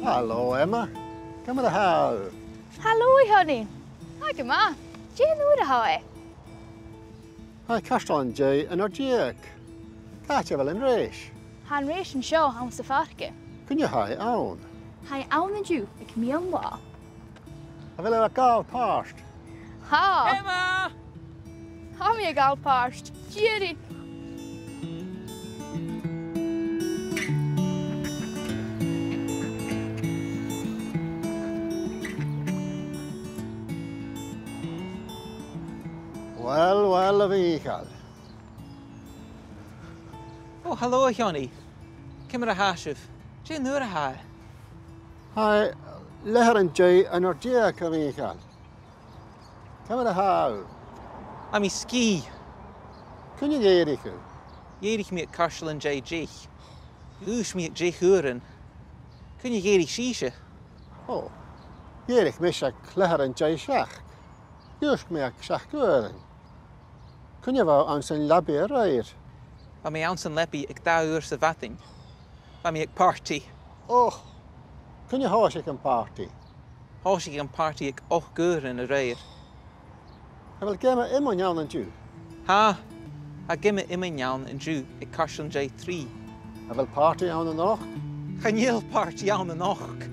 Hallo, Emma. Come to how? Hallo, honey. Hi, ma. Do you know the how? Hi, Castan J and our Jake. Catcha wel in race. Han race and show how much the farke. Kun je hi own? Hi, own and you. Ik me on wa. I will have a gal past. Ha. Emma! Ha me a gal past. Jerry. Well, a vehicle. Oh, hello, Johnny. Come here a hashif. Do you know a ha? Hi, Leher and J and our Jake a vehicle. Come to how? I'm a ski. Kun je Jericho? Jerich me at Carshel and JG. Oosh me at J Huren. Kun je Jerich shisha? Oh, Jerich mis a Leher and J Shach. Jusk me a Shach Guren. Kun je wel aan zijn labby rijden? Van mij ounce en leppy ik da uur se vatting. Van mij ik party. Oh, kun je hoos ik een party? Hoos ik een party ik och guren a rijden. Hij wil gemmen in mijn jan en ju. Ha, a gimme immen jaun en ju ik Carshel and J3. Hij wil party aan de nacht. Gaan je party aan de nacht?